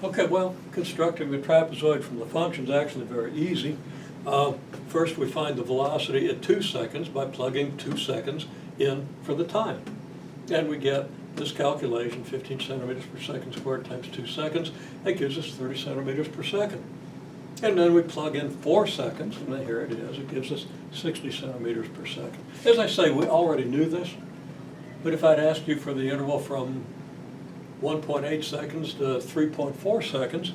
Okay, well, constructing the trapezoid from the function is actually very easy. First, we find the velocity at 2 seconds by plugging 2 seconds in for the time. And we get this calculation, 15 centimeters per second squared times 2 seconds. That gives us 30 centimeters per second. And then we plug in 4 seconds, and then here it is. It gives us 60 centimeters per second. As I say, we already knew this, but if I'd asked you for the interval from 1.8 seconds to 3.4 seconds,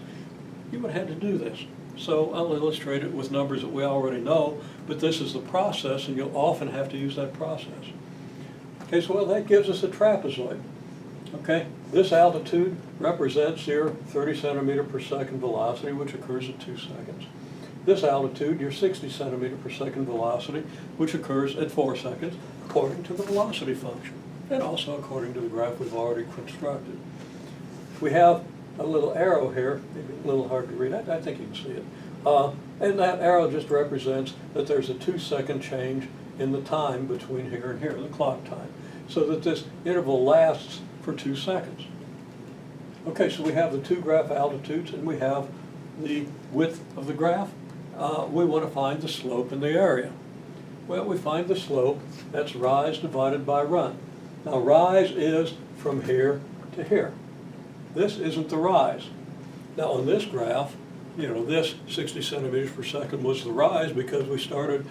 you would have had to do this. So I'll illustrate it with numbers that we already know, but this is the process, and you'll often have to use that process. Okay, so well, that gives us a trapezoid. Okay, this altitude represents your 30 centimeter per second velocity, which occurs at 2 seconds. This altitude, your 60 centimeter per second velocity, which occurs at 4 seconds, according to the velocity function, and also according to the graph we've already constructed. We have a little arrow here, maybe a little hard to read, I think you can see it. And that arrow just represents that there's a 2-second change in the time between here and here, the clock time, so that this interval lasts for 2 seconds. Okay, so we have the two graph altitudes and we have the width of the graph. We want to find the slope in the area. Well, we find the slope, that's rise divided by run. Now rise is from here to here. This isn't the rise. Now on this graph, you know, this 60 centimeters per second was the rise because we started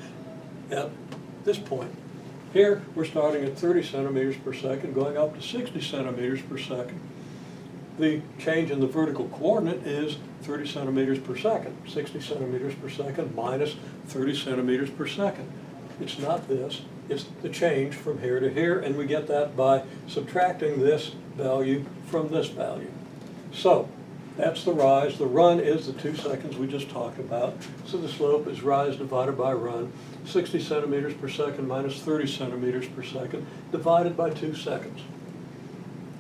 at this point. Here we're starting at 30 centimeters per second, going up to 60 centimeters per second. The change in the vertical coordinate is 30 centimeters per second. 60 centimeters per second minus 30 centimeters per second. It's not this, it's the change from here to here, and we get that by subtracting this value from this value. So that's the rise. The run is the 2 seconds we just talked about. So the slope is rise divided by run, 60 centimeters per second minus 30 centimeters per second divided by 2 seconds.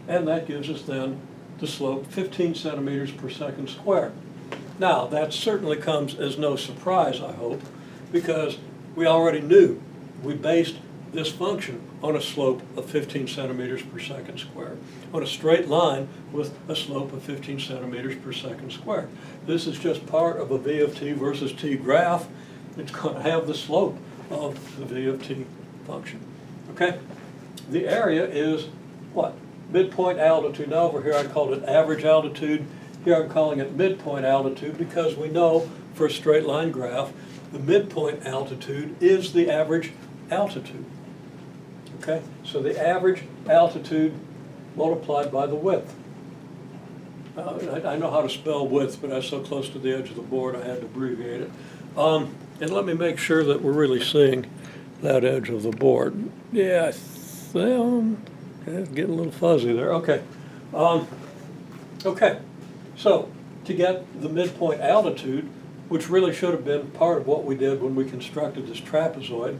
And that gives us then the slope 15 centimeters per second squared. Now that certainly comes as no surprise, I hope, because we already knew. We based this function on a slope of 15 centimeters per second squared, on a straight line with a slope of 15 centimeters per second squared. This is just part of a v of t versus t graph. It's going to have the slope of the v of t function. Okay? The area is what? Midpoint altitude. Now over here I called it average altitude. Here I'm calling it midpoint altitude because we know for a straight line graph the midpoint altitude is the average altitude. Okay, so the average altitude multiplied by the width. I know how to spell width, but I was so close to the edge of the board I had to abbreviate it. And let me make sure that we're really seeing that edge of the board. Yeah, it's getting a little fuzzy there. Okay. Okay, so to get the midpoint altitude, which really should have been part of what we did when we constructed this trapezoid.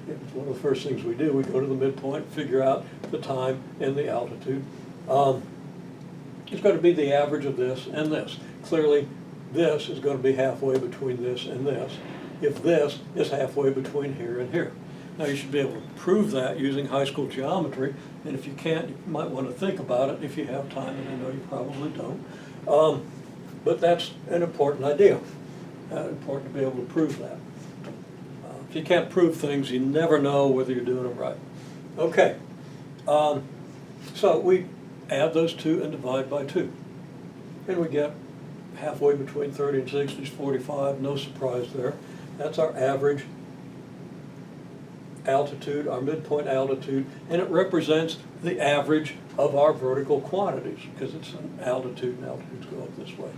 It's one of the first things we do. We go to the midpoint, figure out the time and the altitude. It's going to be the average of this and this. Clearly, this is going to be halfway between this and this, if this is halfway between here and here. Now, you should be able to prove that using high school geometry, and if you can't, you might want to think about it if you have time, and I know you probably don't. But that's an important idea. Important to be able to prove that. If you can't prove things, you never know whether you're doing them right. Okay, so we add those two and divide by 2. And we get halfway between 30 and 60 is 45, no surprise there. That's our average altitude, our midpoint altitude, and it represents the average of our vertical quantities, because it's an altitude, and altitudes go up this way.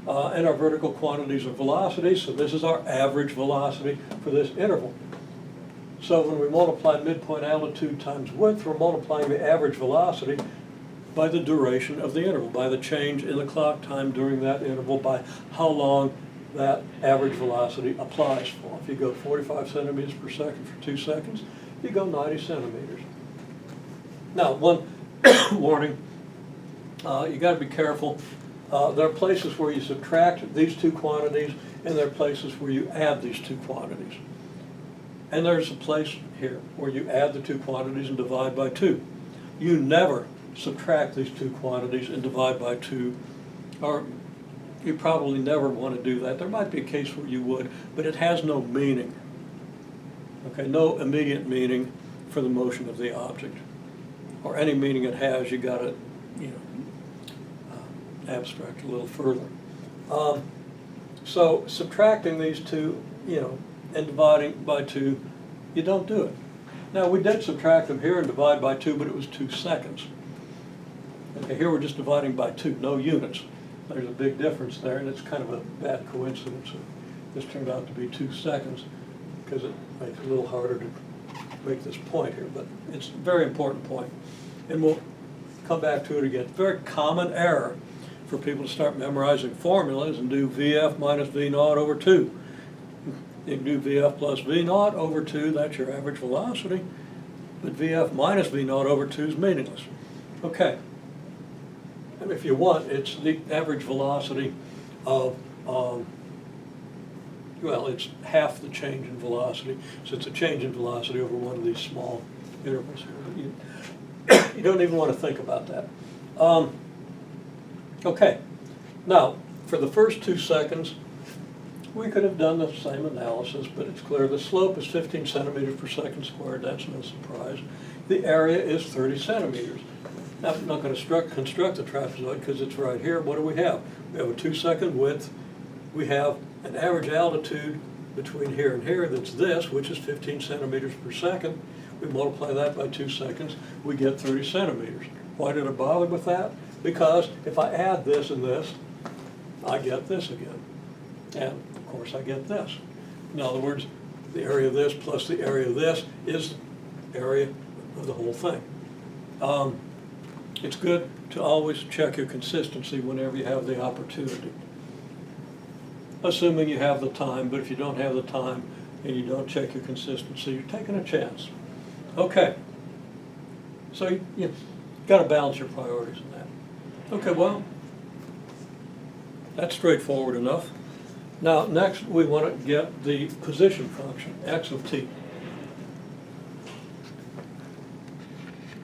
And our vertical quantities are velocities, so this is our average velocity for this interval. So when we multiply midpoint altitude times width, we're multiplying the average velocity by the duration of the interval, by the change in the clock time during that interval, by how long that average velocity applies for. If you go 45 centimeters per second for 2 seconds, you go 90 centimeters. Now, one warning, you got to be careful. There are places where you subtract these two quantities, and there are places where you add these two quantities. And there's a place here where you add the two quantities and divide by 2. You never subtract these two quantities and divide by 2 or you probably never want to do that. There might be a case where you would, but it has no meaning. Okay, no immediate meaning for the motion of the object, or any meaning it has. You got to, abstract a little further. So subtracting these two, and dividing by 2, you don't do it. Now we did subtract them here and divide by 2, but it was 2 seconds. Okay, here we're just dividing by 2, no units. There's a big difference there, and it's kind of a bad coincidence. This turned out to be 2 seconds because it makes it a little harder to make this point here, but it's a very important point. And we'll come back to it again. Very common error for people to start memorizing formulas and do VF minus V naught over 2. You can do VF plus V naught over 2, that's your average velocity, but VF minus V naught over 2 is meaningless. Okay. And if you want, it's the average velocity of, well, it's half the change in velocity, so it's a change in velocity over one of these small intervals here. But you don't even want to think about that. Okay, now, for the first 2 seconds, we could have done the same analysis, but it's clear the slope is 15 centimeters per second squared, that's no surprise. The area is 30 centimeters. Now, I'm not going to construct the trapezoid because it's right here. What do we have? We have a 2-second width. We have an average altitude between here and here that's this, which is 15 centimeters per second. We multiply that by 2 seconds, we get 30 centimeters. Why did I bother with that? Because if I add this and this, I get this again. And of course I get this. In other words, the area of this plus the area of this is the area of the whole thing. It's good to always check your consistency whenever you have the opportunity. Assuming you have the time, but if you don't have the time and you don't check your consistency, you're taking a chance. Okay. So you've got to balance your priorities in that. Okay, well, that's straightforward enough. Now, next we want to get the position function, x of t.